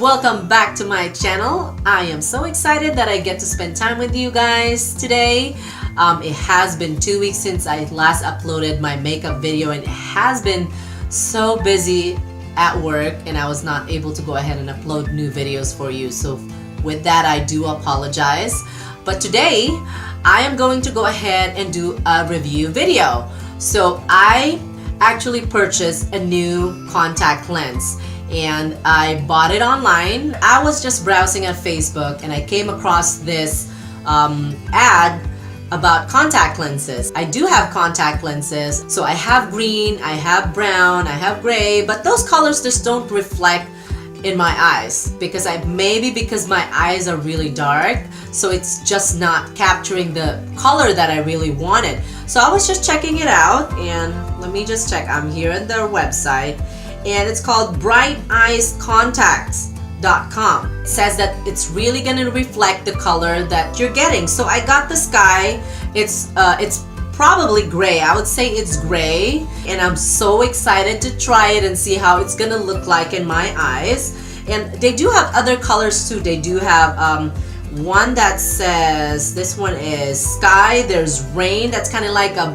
welcome back to my channel. I am so excited that I get to spend time with you guys today. It has been 2 weeks since I last uploaded my makeup video, and it has been so busy at work and I was not able to go ahead and upload new videos for you. So with that, I do apologize. But today I am going to go ahead and do a review video. So I actually purchased a new contact lens and I bought it online. I was just browsing at Facebook and I came across this ad about contact lenses. I do have contact lenses, so I have green, I have brown, I have gray, but those colors just don't reflect in my eyes because because my eyes are really dark, so it's just not capturing the color that I really wanted. So I was just checking it out, and let me just check. I'm here at their website and it's called brighteyescontacts.com. It says that it's really going to reflect the color that you're getting. So I got the sky. It's probably gray. I would say it's gray, and I'm so excited to try it and see how it's gonna look like in my eyes. And they do have other colors too. They do have one that says, this one is sky. There's rain, that's kind of like a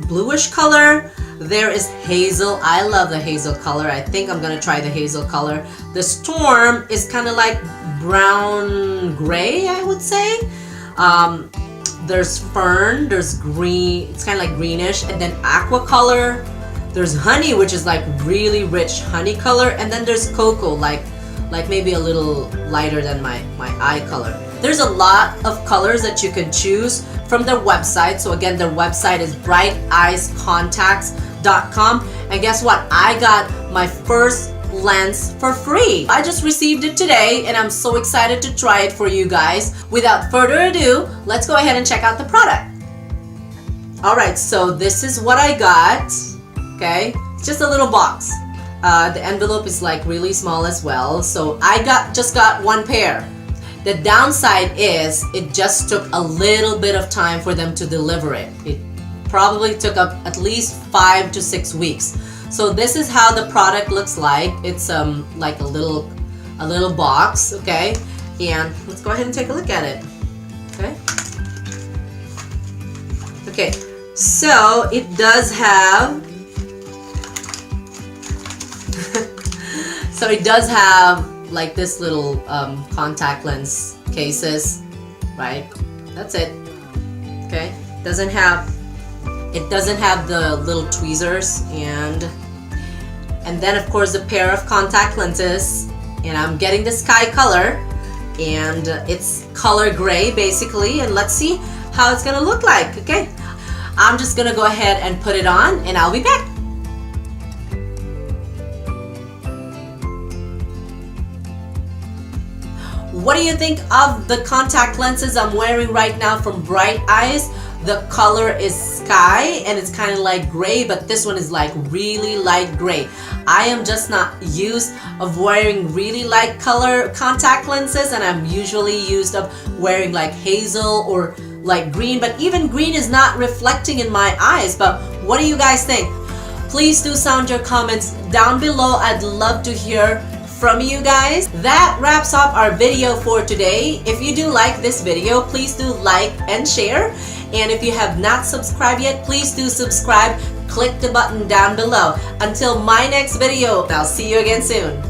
bluish color. There is hazel. I love the hazel color. I think I'm gonna try the hazel color. The storm is kind of like brown gray, I would say. There's fern, there's green, it's kind of like greenish, and then aqua color. There's honey, which is like really rich honey color, and then there's cocoa, like maybe a little lighter than my eye color. There's a lot of colors that you can choose from their website. So again, their website is brighteyescontacts.com, and guess what? I got my first lens for free. I just received it today and I'm so excited to try it for you guys. Without further ado, let's go ahead and check out the product. Alright, so this is what I got. Okay, it's just a little box. The envelope is like really small as well. So I just got one pair. The downside is it just took a little bit of time for them to deliver it. It probably took up at least 5 to 6 weeks. So this is how the product looks like. It's like a little box, okay? And let's go ahead and take a look at it. Okay. Okay. So it does have so it does have like this little contact lens cases, right? That's it. Okay. It doesn't have the little tweezers, and then of course a pair of contact lenses, and I'm getting the sky color, and it's color gray basically, and let's see how it's gonna look like. Okay, I'm just gonna go ahead and put it on and I'll be back. What do you think of the contact lenses I'm wearing right now from Bright Eyes? The color is sky and it's kind of like gray, but this one is like really light gray. I am just not used of wearing really light color contact lenses, and I'm usually used of wearing like hazel or like green, but even green is not reflecting in my eyes. But what do you guys think? Please do sound your comments down below. I'd love to hear from you guys. That wraps up our video for today. If you do like this video, please do like and share. And if you have not subscribed yet, please do subscribe. Click the button down below. Until my next video, I'll see you again soon.